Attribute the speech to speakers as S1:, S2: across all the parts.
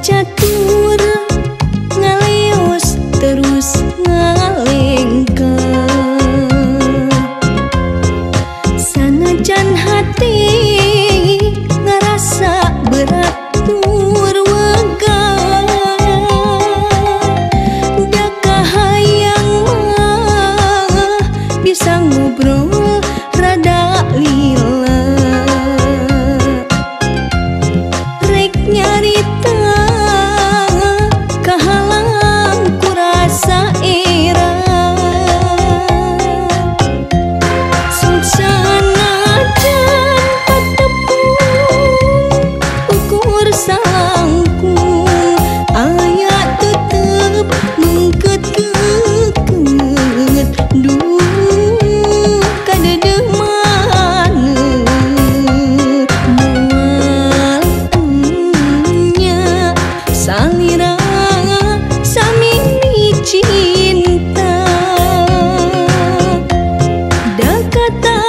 S1: catur ngaleos terus ngalengka sanajan hati ngerasa berat tur wega da kahayang mah bisa ngobrol rada lila rek nyarita kahalang kurasa era suksana dan patepung ukur sangkung ayat tetep mengket-keket duh kadedeh mana moal nya salira sami cinta da katais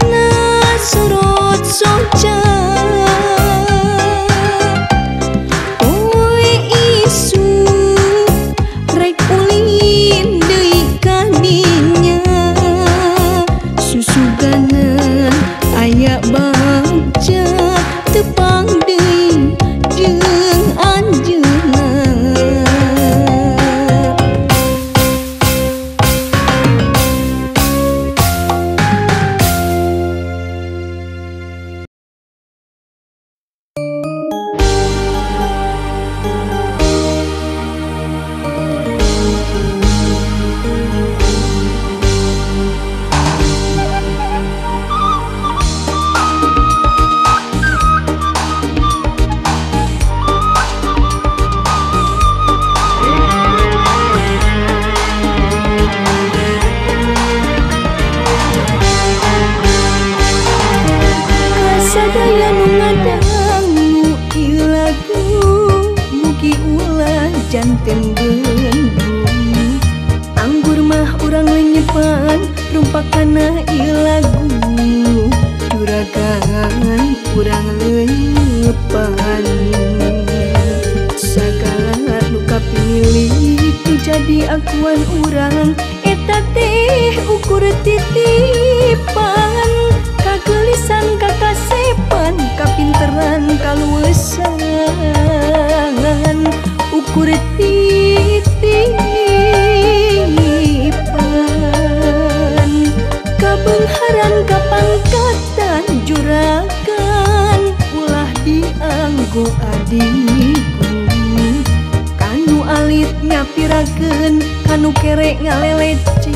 S1: na sorot soca poe isu rek ulin deui ka dinya susuganan aya bagja tepang deui jeung anjeunna kasadaya nu ngadangu ieu lagu mugi ulah janten gendung anggur mah urang lenyepan rumpakana ieu lagu juragan urang lenyepan sagala nu kapilih jadi akuan urang eta teh ukur titipan kagelisan kakasepan kapinteran kaluesan ukur titipan kabeungharan kapangkatan juragan ulah dianggo adiku kanu alit nyapirakeun kanu kerek ngalelece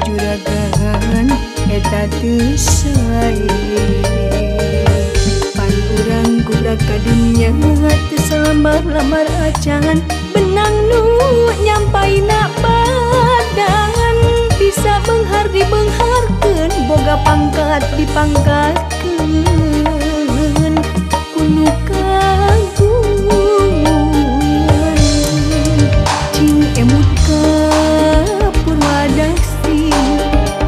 S1: juragan eta teu sae pan urang budak ka dunya teu salamar-lamar acan benang nu nyampaina badan bisa beunghar dibeungharkeun boga pangkat dipangkatkeun kudu kagungan cing emut ka purwadaksi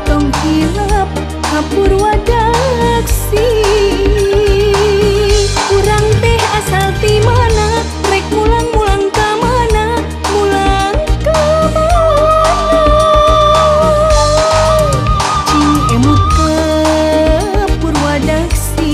S1: tong hilap ka purwadaksi urang teh asal ti mana rek mulang-mulang ka mana mulang ka mana cing emut ka purwadaksi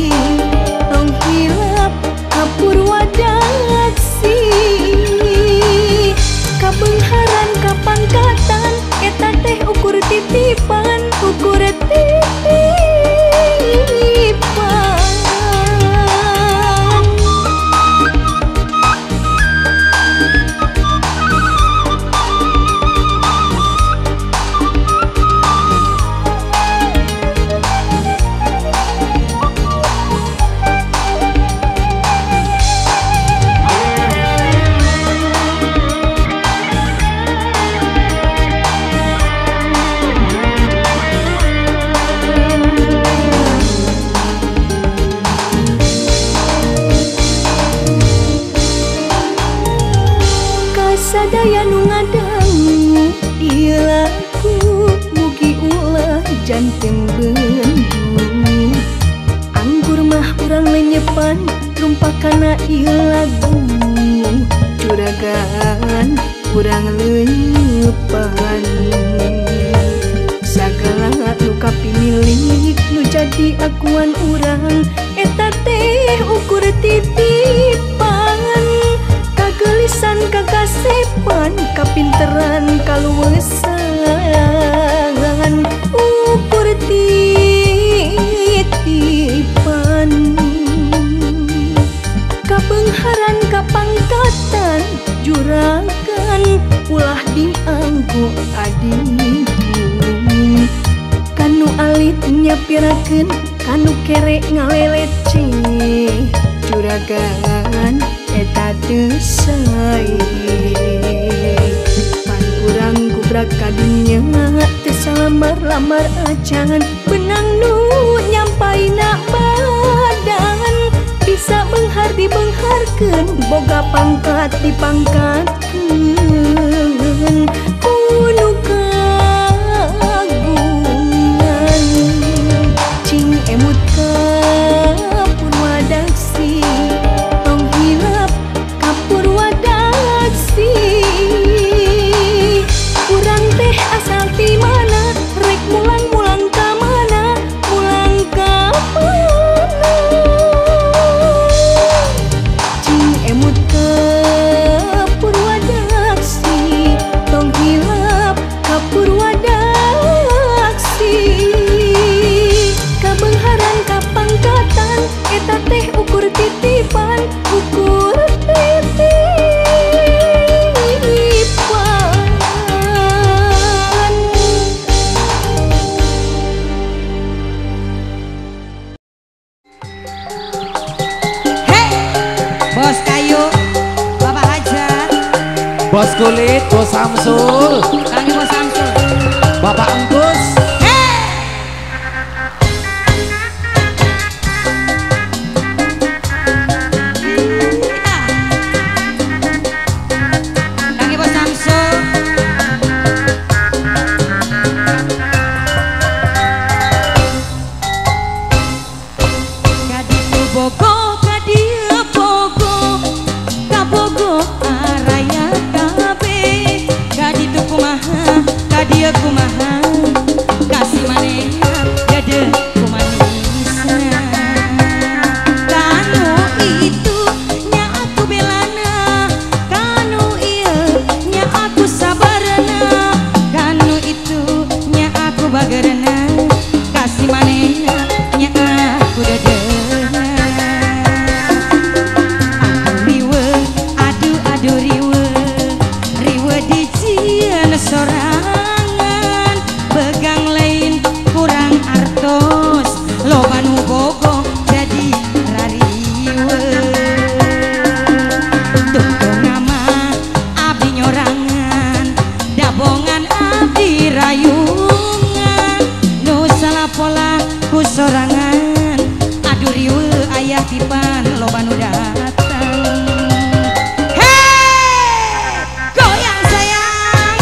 S1: karena ieu lagu juragan kurang leupan sagala nu kapinilik nu jadi akuan urang eta teh ukur titipan kagelisan kagasepan kapinteran kaluwesan ukur titipan kabengharan kapangkatan juragan ulah dianggo adiku kanu alit nyapirakeun kanu kerek ngaleceh juragan eta teu sae pan urang gubrak kadinya teu salamar-lamar acan benang nu nyampaina badan bisa benghar dibengharkeun boga pangkat dipangkatkeun kudu kagungan cing emut ka Purwadaksi tong hilap ka Purwadaksi urang teh asal ti mana rek mulang-mulang ka mana mulang ka mana cing emut ka Purwadaksi tong hilap ka Purwadaksi kabengharan kapangkatan eta teh ukur titipan ukur titipan
S2: Hei bos kayu Bapak Hajat
S3: Bos kulit, bos Samsul,
S2: kangge bos Samsul
S3: Bapak Engkus,
S2: kangge bos Samsul kadieu bogo kadieu bogo kabogo araya kabe kaditu kumaha kadieu kumaha kasih manehna dede kumanisna kanu itu nya aku belana kanu ieu nya aku sabarna kanu itu nya aku bageurna kasih manehna nya aku dedena riwe adu riwe riwe dijieun sorangan begang lain kurang artos loba nu bogo jadi rariwe tungtung nama abdi nyorangan dabongan abdi rayungan nu salah pola ku sorangan adu riwe ayah tipan loba nu datang hei goyang sayang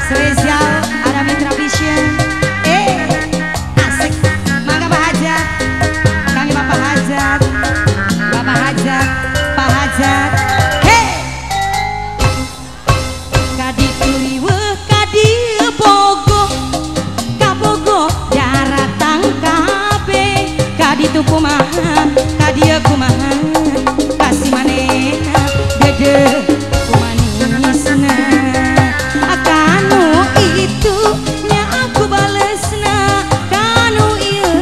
S2: spesial ada Mitra Vision asik mangga Pak Hajat kangge Bapak Hajat Bapak Hajat Pak Hajat hei kaditu riwe kadieu bogo kabogo daratang kabe kaditu kumaha kadieu kumaha kasih manehna dede kumanisna kanu itu nya aku balesna kanu ieu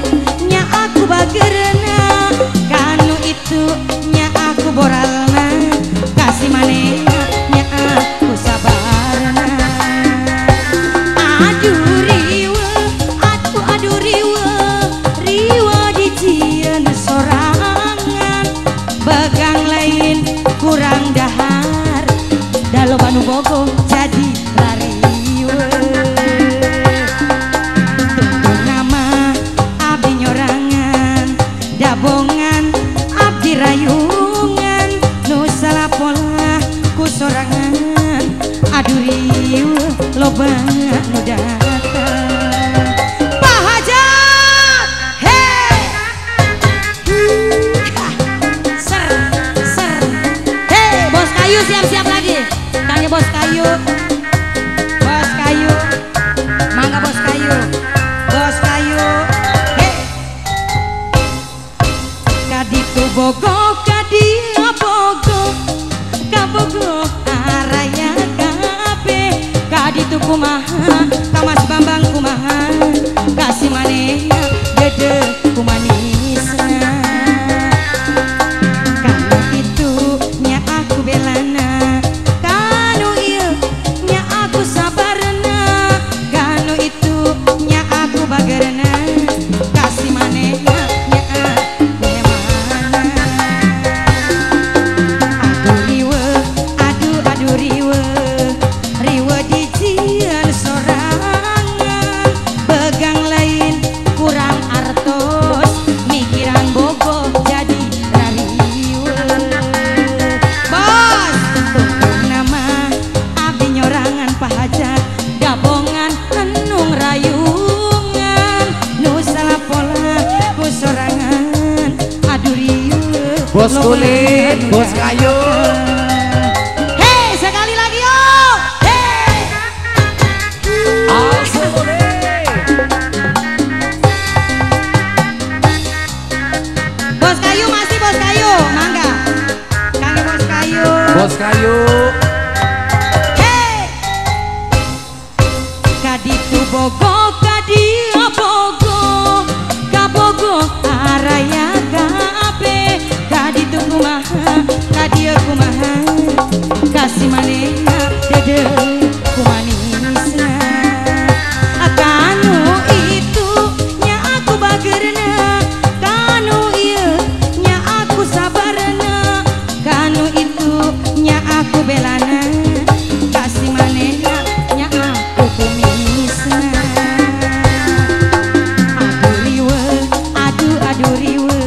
S2: nya aku bageurna kanu itu nya aku boralna kasih manehna nya aku sabarna adu riwe riwe dijieun sorangan begang lain kurang dahar dalo banu bogo jadi lariwe tungtung nama abdi nyorangan dabongan abdi rayungan nu salah pola ku sorangan adu riwe loba nu datang Pak Hajat hei sorangan aduh riuh
S3: Bos kulit, bos kayu.
S2: Hei sekali lagi yo. Hei
S3: Asli.
S2: bos kayu masih bos kayu mangga kang bos kayu.
S3: Bos kayu.
S2: Hei kaditu bogo kadia bogo kabogo araya kabe kaditu kumaha kadia kumaha kasih manehna dede kumanisna kanu itu nya aku bagerna kanu ieu nya aku sabarna kanu itu nya aku belana kasih manehna nya aku kumisna aduh riwe aduh riwe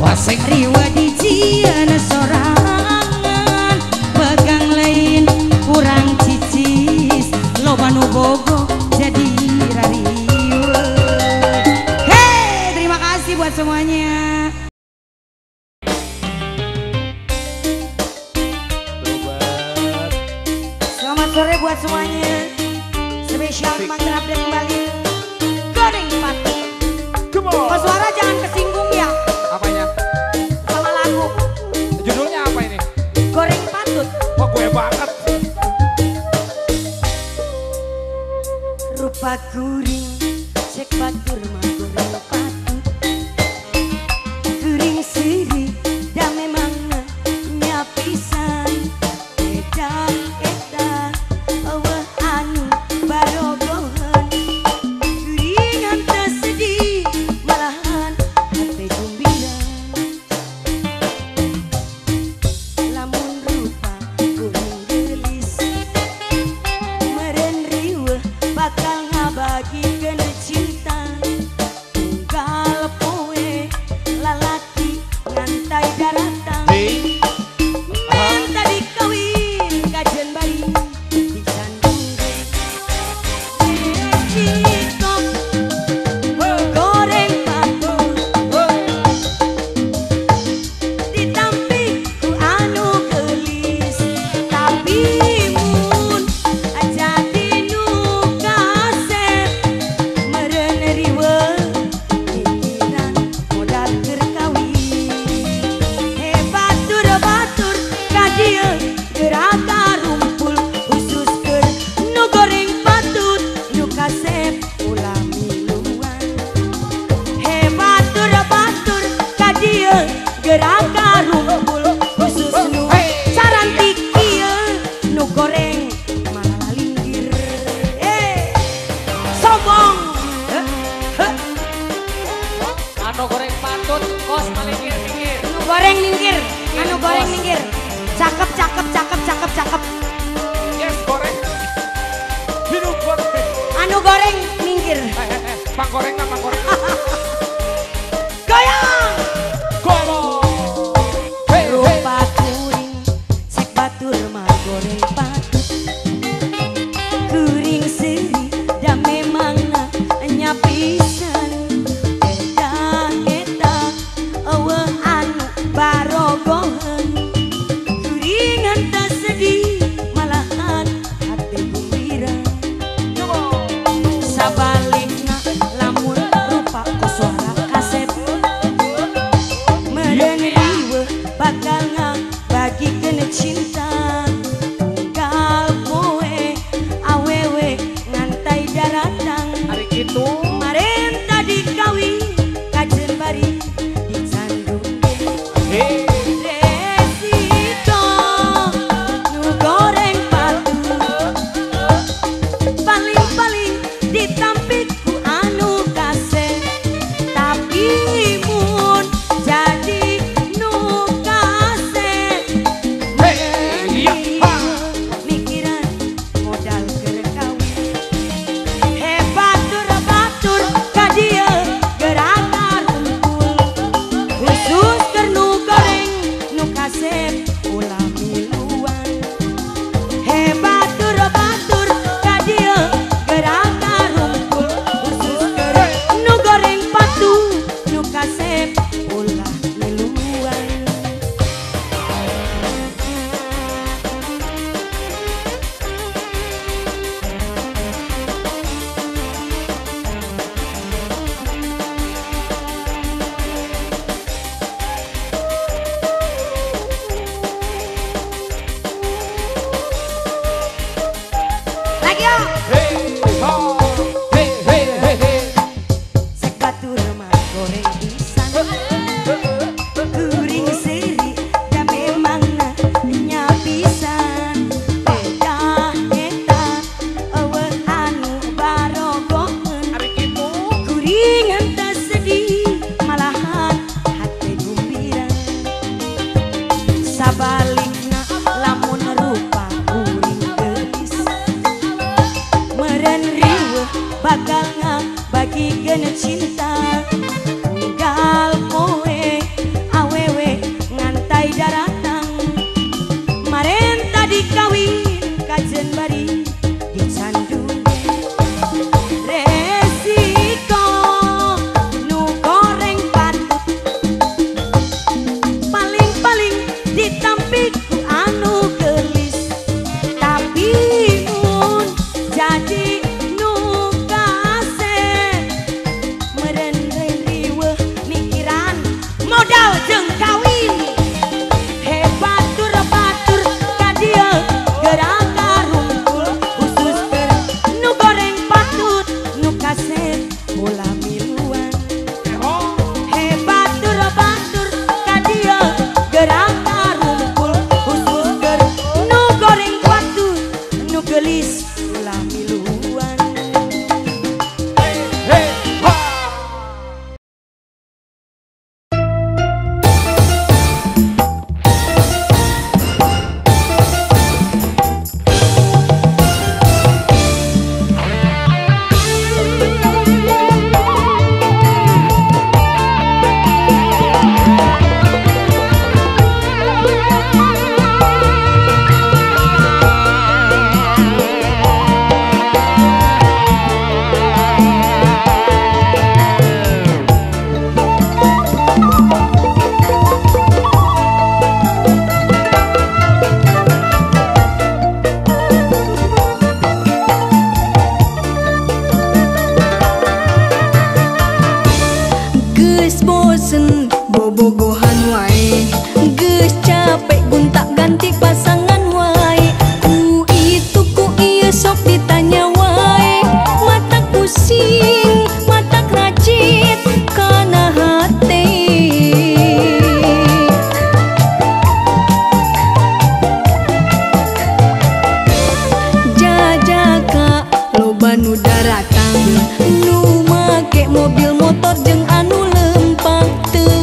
S3: Wasik.
S2: riwe dijieun sorangan pegang lain kurang cicis loba nu bogo jadi rariwe. Hei terima kasih buat semuanya. Selamat sore buat semuanya. Spesial manggil update kembali. Goreng patut. Kok suara jangan kesinggung ya
S3: Apanya?
S2: sama lagu.
S3: Judulnya apa ini?
S2: Goreng patut.
S3: Wah gue banget.
S2: Rupa kuring cek batur mah goreng patut. Kuring siri da memang nyapisan. Eta eueuh anu barogohan. Kuringan teu sedih malahan hate gembira. Lamun rupa kuring gelis meren riweuh bakal ngabagikeun cinta. Tunggal poe lalaki ngantai daratan. Men tadi kawin kajen bari di Sandung Cikok goreng patut ditampi ku anu gelis tapi mun jadi nu kasep meren riweuh pikiran modal keur kawin. Batur ka dieu geraka rumpul khusus keur nu goreng patut nu kasep ulah miluan. Batur ka dieu geraka rumpul khusus nu sarantik ieu nu goreng malah linggir. Sombong.
S3: Anu goreng patut, kos malingir minggir.
S2: Anu goreng minggir, anu goreng minggir. Cakep, cakep, cakep, cakep, cakep.
S3: Yes goreng. Hidup goreng.
S2: Anu goreng minggir.
S3: Pang goreng apa goreng?
S2: Goyang.
S3: Goreng. Hei hei.
S2: Rupa kuring cek batur mah goreng patut. Kuring seri da memang nyapisan. Eta eueuh anu barogohan. Kuringan teu sedih malahan hate gembira. Sabalikna lamun rupa ku permak goreng pisan kuring seri dan memang nyapisan beda eta eueuh anu barogoheun
S3: Ari kitu.
S2: kuring henteu sedih malahan hate gumbira sabalikna lamun rupa kuring geus meureun riweuh bakal ngabagikeun cinta unggal poe awewe ngantai daratang maren tadi kawin kajen bari dicandung resiko nu goreng patut paling-paling ditampik ku anu gelis tapi mun jadi nu kasep meureun riweuh mikiran modal jeung kawin hebat tur batur ka dieu gerak karumpul khusus keur nu goreng patut nu kasep bola miluan hebat tur batur ka dieu gerak karumpul khusus keur nu goreng patut nu gelis bola miluan. Geus bosen bobogohan wae geus capek gonta-ganti pasangan wae ku itu ku ieu sok ditanya wae mata pusing mata racit kana hate jajaka loba nu daratang nu make mobil motor jeung anu lempang teu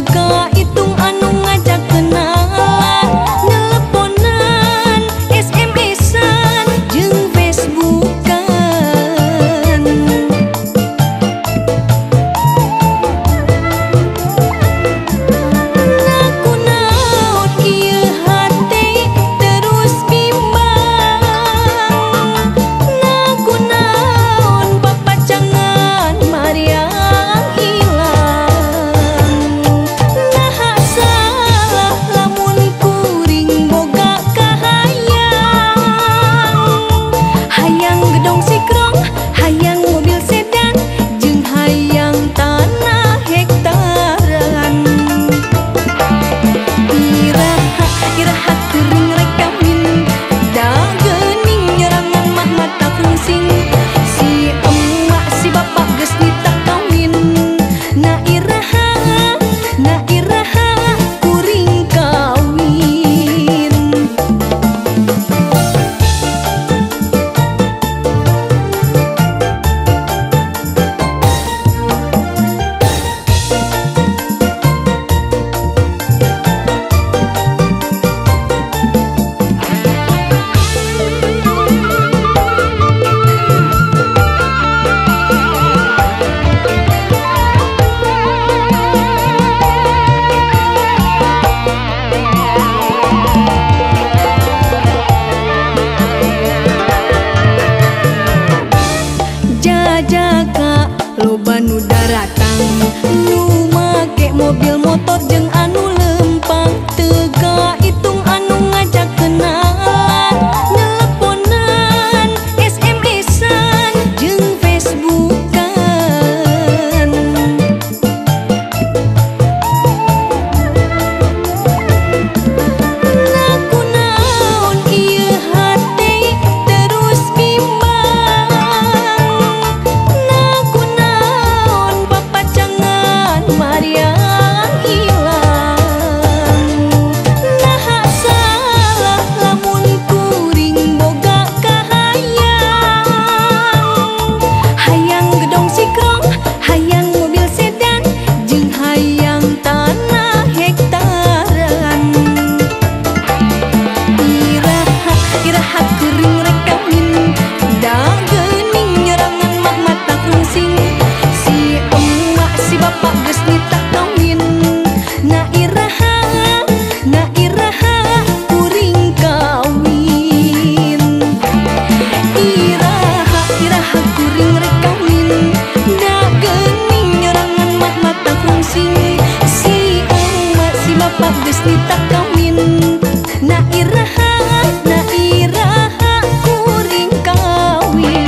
S1: Mariang ilang. Nah salah lamun kuring boga kahayang, hayang gedong sikrong, hayang mobil sedan, jeung hayang tanah hektaran. Iraha kuring rek kawin, da geuning nyerangan mah mata kungsing. Si emak si bapak geus nita kawin. Na iraha kuring kawin. Iraha kuring rek kawin, da geuning nyerangan mah mata kungsing. Si emak si bapak geus nita kawin. Na iraha kuring kawin.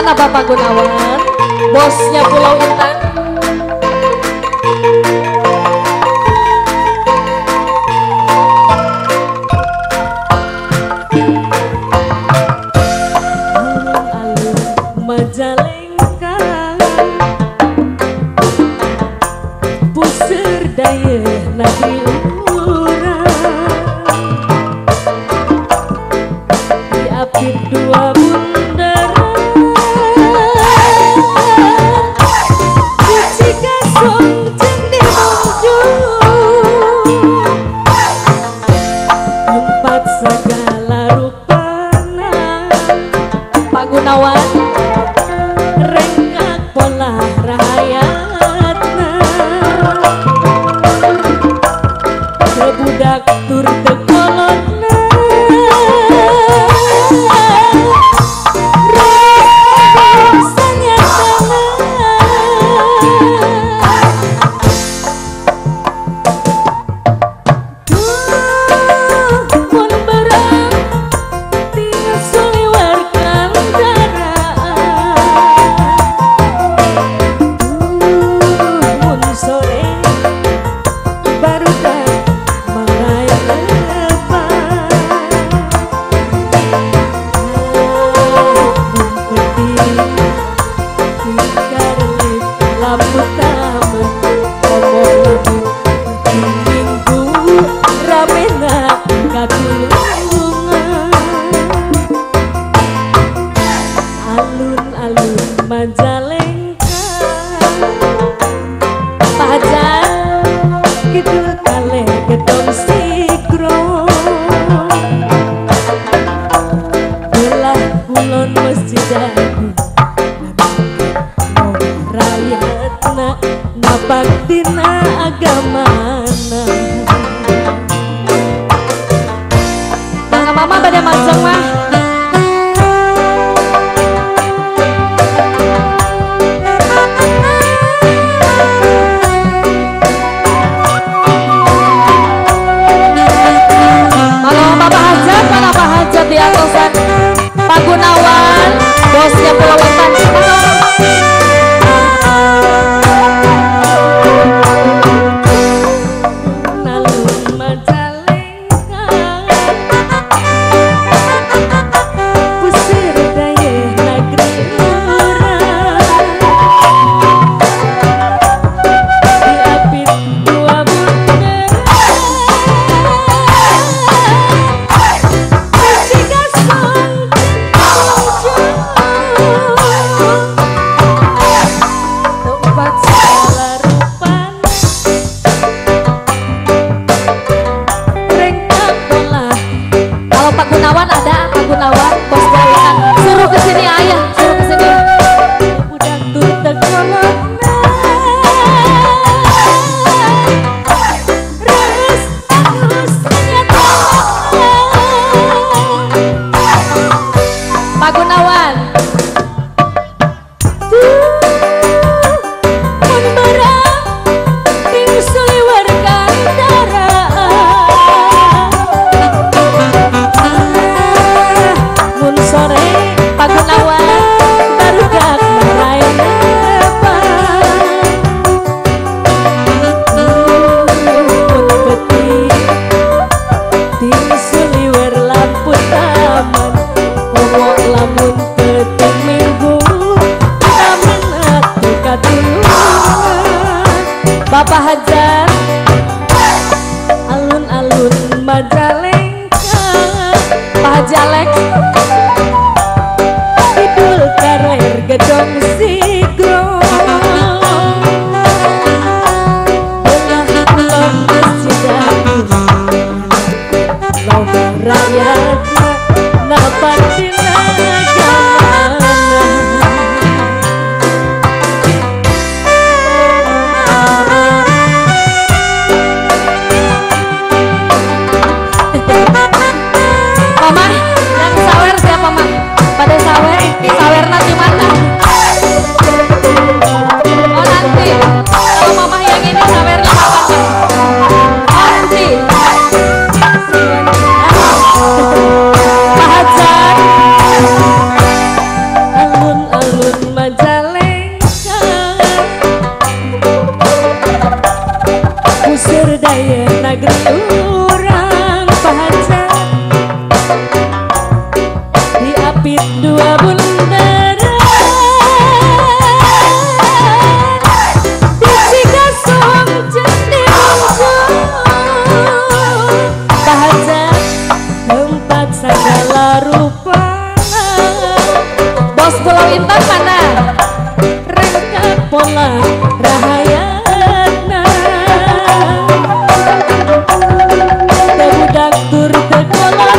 S4: Mana Bapak Gunawan, bosnya Pulau Intan?
S2: Alun-alun Majalengka, puseur daya negeri urang, diapit dua bundaran, cuci gasong jeung dimunjung, tempat segala rupana.
S4: Pak Gunawan,
S2: Rengkak pola rahayatna, kebudak tur tekolotna, rasanya mun barang tina suliwarkan mun sore barudak mangaylepan, mun peti tikarlip lampu taman, omong minggu ramena katulungan. Alun-alun Majalengka, pajan kidul kalih gedong Sigro, belah kulon Masjid Agung, rakyatna napak dina agamana.
S4: Mangga mama pada manjang mah. Halo Bapak Hajat, mana Pak Hajat di atasan? Pak Gunawan, bosnya Pulau Intan.
S2: Alun Majalengka, puseur daya negeri urang, diapit dua bundaran, cuci gasong jeung tempat segala rupana, rengkak pola
S4: Kalau Pak Gunawan ada, Pak Gunawan, bos Pulau Intan. Suruh ke sini ayah, suruh ke sini.
S2: budak tur tekolotna, res agusnya
S4: Pak Gunawan,
S2: mun barang ting suliwarkan mun sore
S4: Pak Gunawan,
S2: barudak marayapan, mun peti ting suliwer lampu taman, omong lamun peti minggu ramena katulungan.
S4: Bapak Hajat,
S2: Alun-alun Majalengka,
S4: Pak Haji Alex,
S2: kidul karer gedong Sigro, belah kulon Masjid Agung, loba rakyatna napak dina agamana.
S4: pulang rahayana budak tur tekolak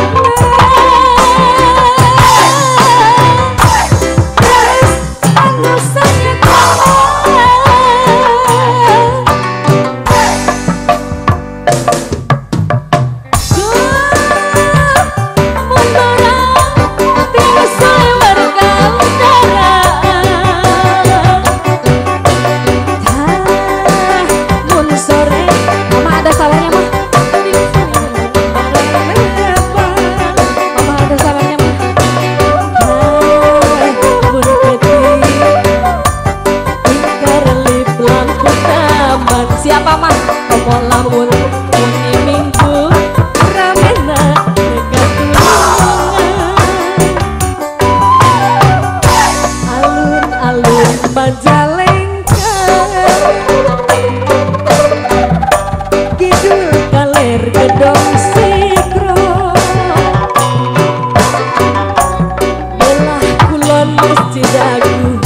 S4: siapa mah komo lamun muni minggu ramena alun-alun Majalengka kidul kaler gedong sikro belah kulon masjid agung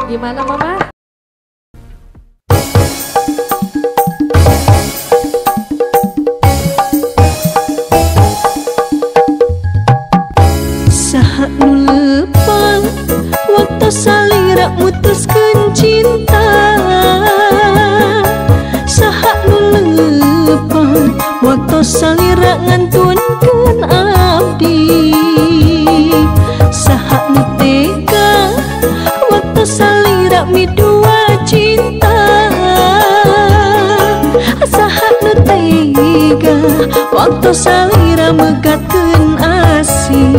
S4: gimana mama?
S1: Saha nu lepang waktu salira mutuskeun cinta. Saha nu lepang waktu salira ngantunkeun abdi. Saha nu tega waktu salira midua cinta. Saha nu tega waktu salira megatkeun asih.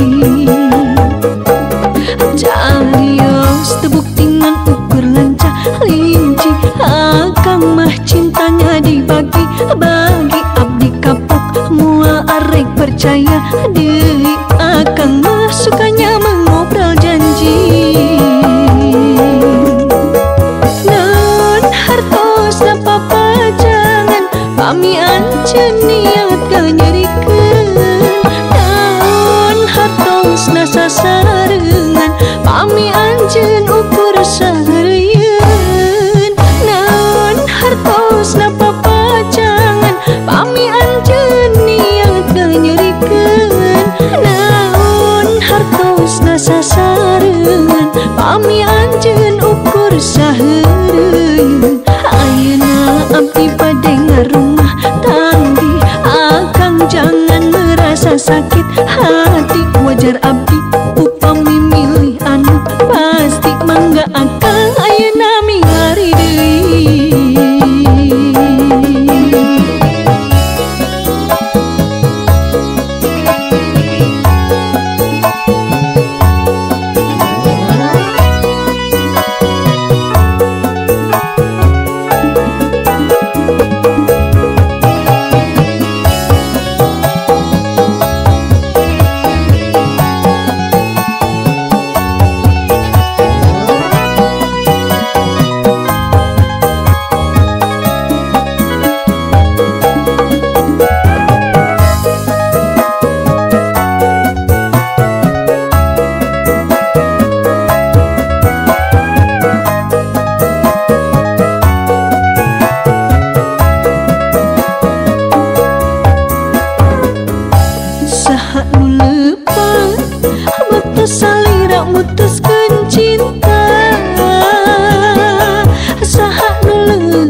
S1: Carios tebuktingan ukur lancah linci. Akang mah cintanya dibagi bagi abdi kapok mua arek percaya deui. Akang mah sukanya mengobrol janji. Non hartos da papajangan pami anceun niat kanyerikeun. Non hartos na sasareungan pami anjeun ukur saharieun. Naon hartos na papajangan pami anjeun niat kanyerikeun. Naon hartos na sasareungan pami anjeun ukur saharieun. Ayeuna abdi bade ngarumah tanggi. Akang jangan merasa sakit hati. Wajar abdi upami milih anu pasti mangga akang ayeuna mingari deui. Saha nu lepang waktu salira mutuskeun cinta. Saha nu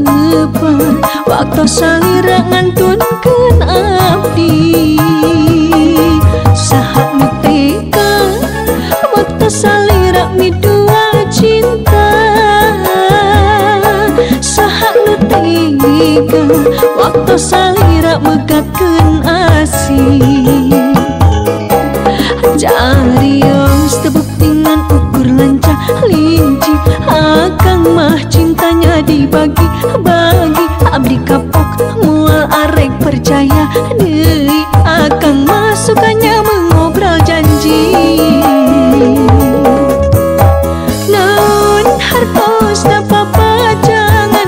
S1: lepang waktu salira ngantunkeun abdi. Saha nu tega waktu salira midua cinta. Saha nu tega waktu salira megatkeun asih. Carios tebuktingan ukur lancah linci. Akang mah cintanya dibagi bagi abdi kapok mual arek percaya deui. Akang mah sukanya mengobrol janji. Naon hartos na papajangan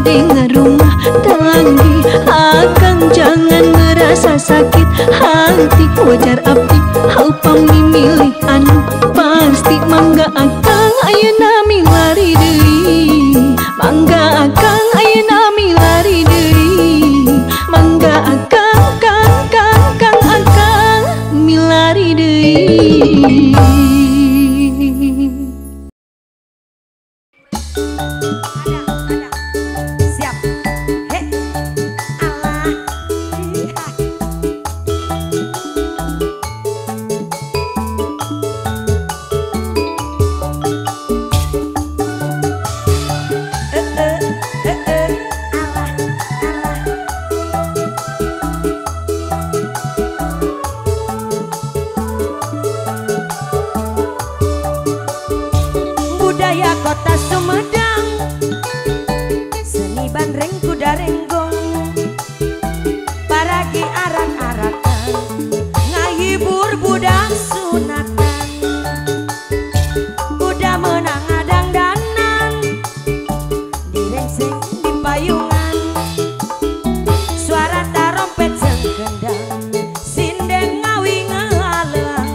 S1: dengar rumah tanggi. Akang jangan merasa sakit hati, wajar abdi haupang memilih anu pasti. Mangga akang ayeuna milari deui, mangga akang ayeuna milari deui, mangga akang kang akang milari deui.
S2: Siap. He. Allah. Budaya kota Sumedang, seni bandreng kuda renggong, paragi arak-arakan, ngahibur budak sunatan, kuda menang adang danan, direngseng di payungan, suara tarompet jeung gendang, sinden ngawi ngaleang.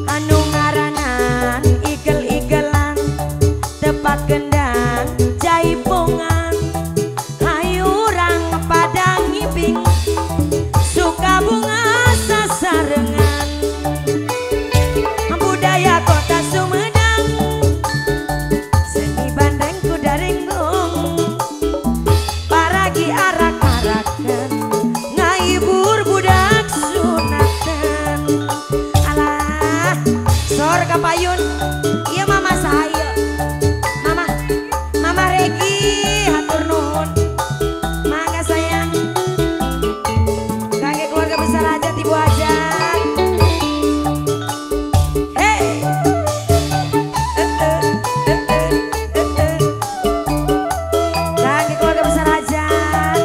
S2: Anu ngaranan igel-igelan, tepat gendang jaipongan, hayurang padang ngibing, suka bunga sasarengan. Budaya kota Sumedang, seni bandeng kuda renggong, paragi arak-arakan, ngahibur budak sunatan. Alah, sor kapayun, iya mama saya, mama Regi, hatur nuhun, mangga sayang, kakek keluarga besar hajat ibu hajat. Hey, kakek keluarga besar hajat,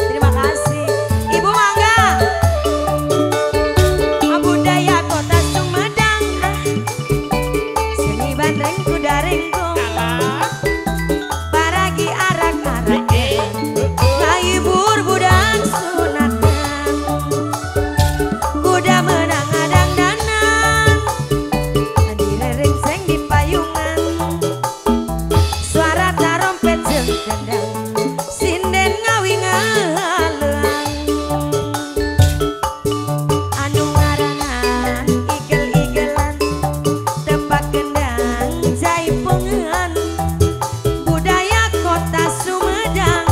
S2: terima kasih, ibu mangga. Budaya kota Sumedang, seni bandreng kuda renggong, paragi arak-arakan, ngahibur budak sunatan, kuda menang adang danan, direrengseng di payungan, suara tarompet jeung gendang, sinden ngawi ngaleang. Anu ngaranan igel-igelan, tepak gendang jaipongan, budaya kota Sumedang,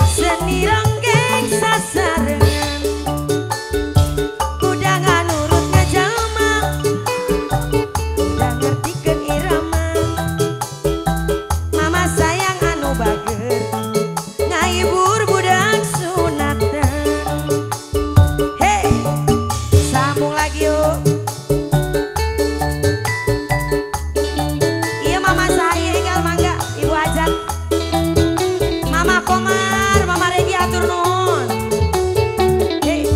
S2: seni ronggeng sasarengan, kuda nganurut ngajalma, kuda ngertikeun irama, mama sayang anu bager, ngahibur budak sunatan. Hey, sambung lagi yuk. Iya mama saya gal mangga ibu hajat, mama Komar, mama Regi atur nuhun. Hey.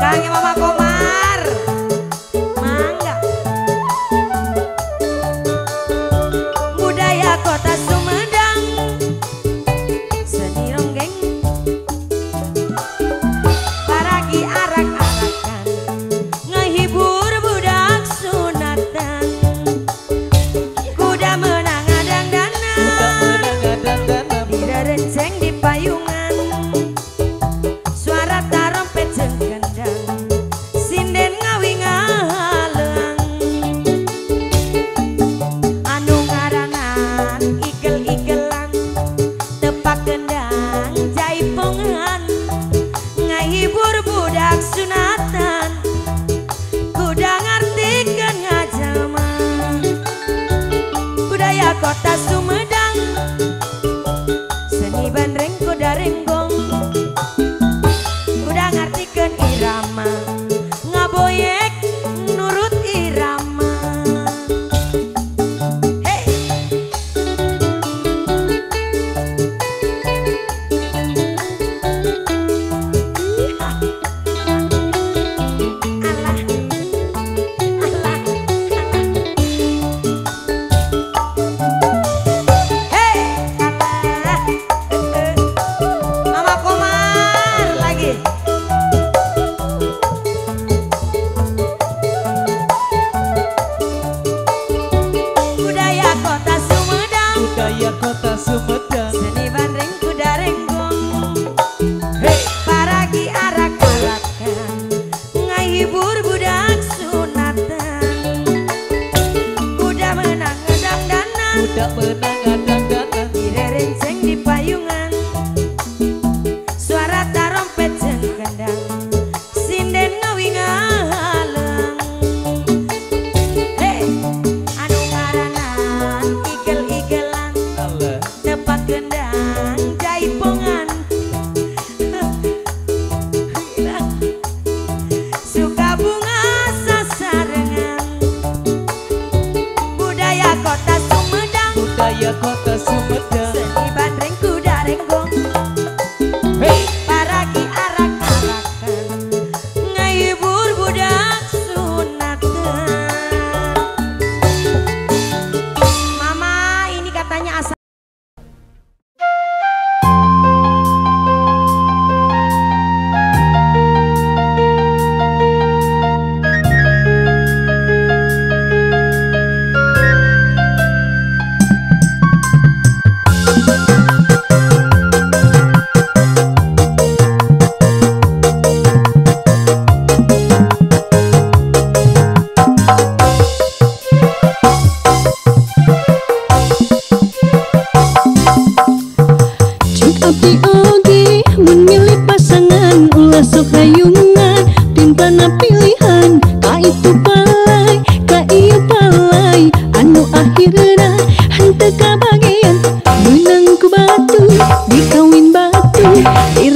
S2: Kang mama Komar, mangga. Budaya kota Sumedang, seni ronggeng, paragi arak-arakan, ngehibur budak sunatan, kuda menang adang danan, direrenceng di payungan, suara tarompet jeung gendang, sinden ngawi ngaleang. Anu ngaranan igel-igelan, tepak gendang jaipongan, ngahibur budak sunatan, kuda ngartikeun ngajalma. Budaya kota Sumedang, seni bandreng kuda renggong, kuda ngartikeun irama, ngaboyek nurut irama. Hey.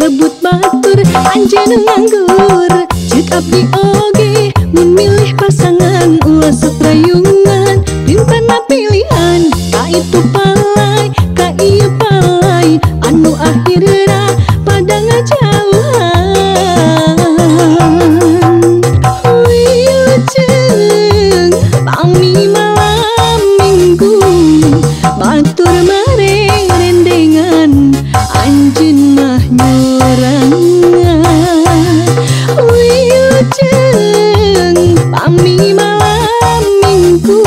S1: direbut batur anjeun nganggur. Ceuk abdi oge memilih pasangan ulah setrayungan pintana pilihan ka itu palai ka ieu palai anu akhirna pada ngajauhan. Wilujeng pami malam minggu batur mareng rendengan anjeun mah nyorangan. Wilujeng pami malam minggu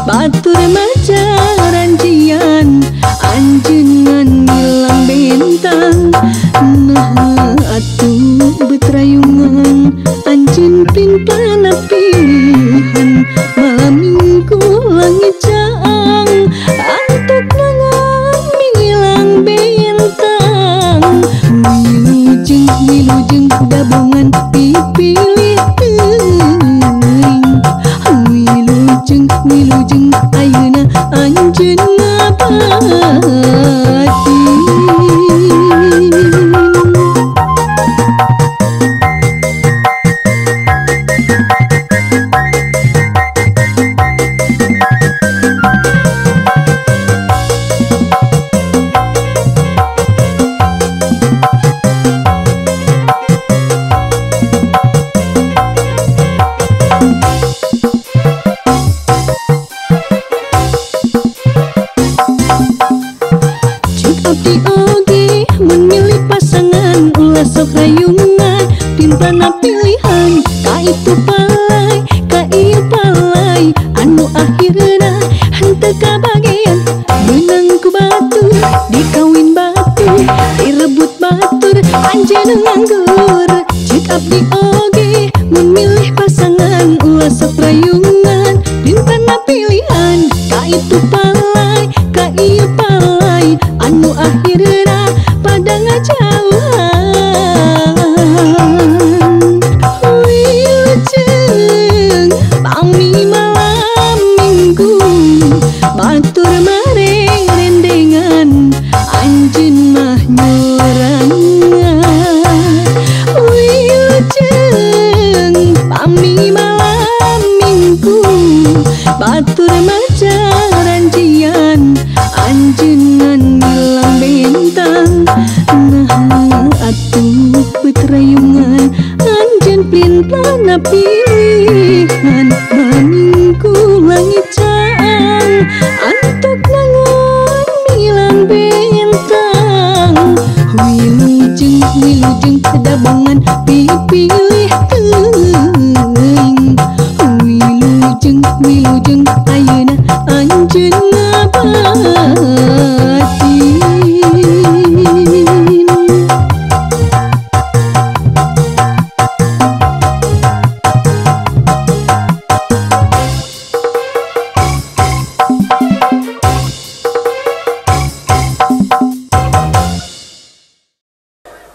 S1: batur maca ranjian anjeun ngilang bentang. Nah atuh betrayungan anjeun pintana pilihan malam minggu langit caang antuk nangan ngilang bentang. Wilujeng gabungan dipilih teuing. Wilujeng ayeuna anjeun ngabati. Abdi oge memilih pasangan ulah sok rayungan pintana pilihan ka itu palai ka ieu palai anu akhirna henteu kabagean meunang ku batur dikawin batur direbut batur anjeun nganggur. Ceuk abdi oge memilih pasangan ulah sok rayungan pintana pilihan ka itu palai ka ieu palai anu akhirna pada ngajauhan. Wilujeng pami malam minggu batur mareng rendengan anjeun mah nyorangan. Wilujeng pami malam minggu batur maca ranjian anjeun ngilang bentang. Nah atuh betrayungan anjeun pintana pilihan maningku langit caang antuk nangan ngilang bentang. Wilujeng gabungan dipilih teuing. Wilujeng ayeuna anjeun ngabati.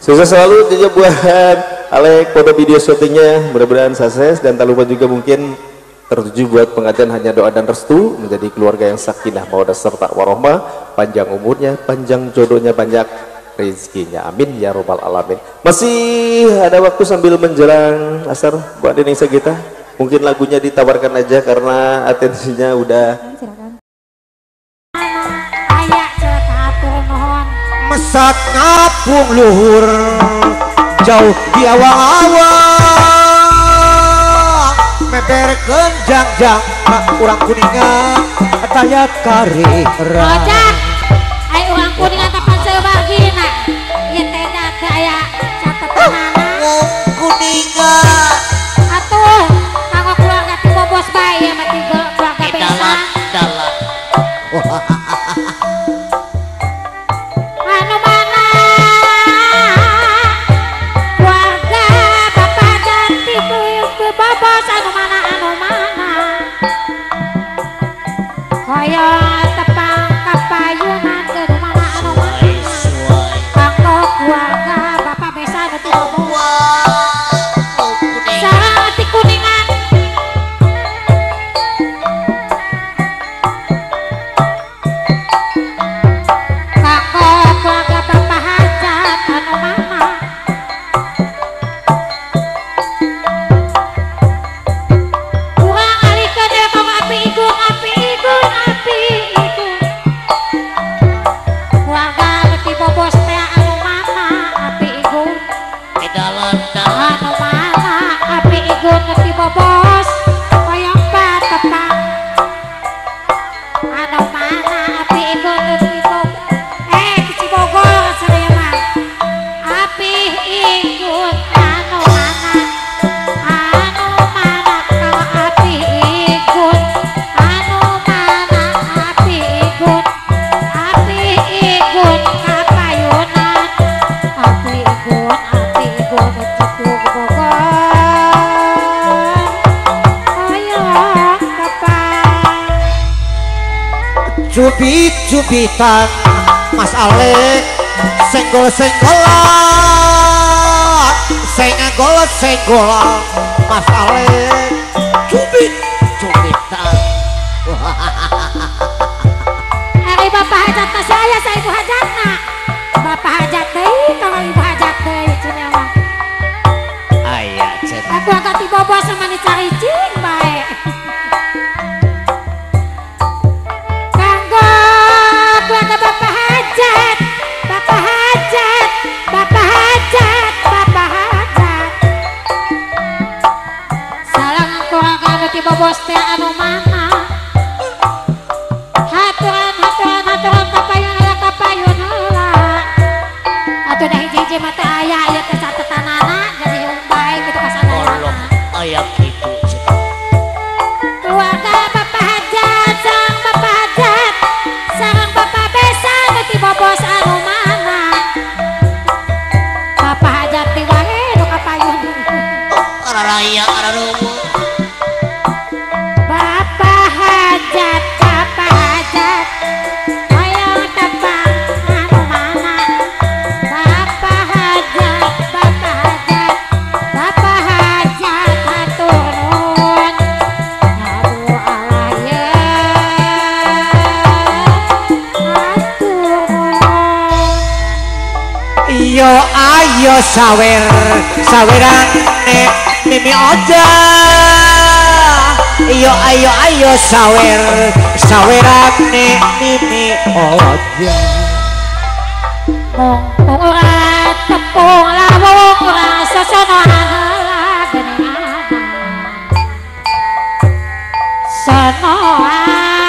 S5: Sukses selalu juga buat Alek foto video syutingnya, mudah-mudahan sukses dan tak lupa juga mungkin tertuju buat pengantin hanya doa dan restu menjadi keluarga yang sakinah mawaddah serta warohmah, panjang umurnya, panjang jodohnya, banyak rezekinya, amin ya robbal alamin. Masih ada waktu sambil menjelang asar buat Indonesia kita, mungkin lagunya ditawarkan aja karena atensinya udah.
S6: Mesat ngapung luhur jauh di awang-awang meberkeun jangjang nak urang kuningan taya kari
S7: Ojak ai urang kuningan tapan seubagina ieu teh teh aya catetanana
S6: kuningan
S7: atuh kanggo keluarga ti bobos bae mah ti keluarga besan anu mana keluarga bapak dan ibu bobos anu mana kaya tepang kapal
S6: cubit-cubitan Mas Alek senggol-senggolan senggol-senggolan Mas Alek cubit-cubitan
S7: Hari bapak hajat na saya ibu hajat na bapak hajat deh kalau ibu hajat deh cina mah
S6: ayah cek
S7: aku agak tiba bawa sama nih cari cing baik kanggo keluarga bapak hajat bapak hajat bapak hajat bapak hajat salam keluarga anu tiba bos teh anu mana haturan kapayun ala kapayun ala atuh dah hiji-hiji mata ayah aya teh catetanana jadi baik gitu kasadayana
S6: ayah gitu
S7: keluarga bapak hajat sareng bapak besan ti bobos anu mana bapak hajat ti wae nu kapayun
S6: raya ararungu
S7: bapak hajat hoyong tepang anu mana bapak hajat hatur nuhun aduh alaya hatur nuhun
S6: iyo ayo saweran mimi oja iyo ayo saweran mimi oja
S7: mung ora tepung lawung ora sosonoan heula geningan sonoan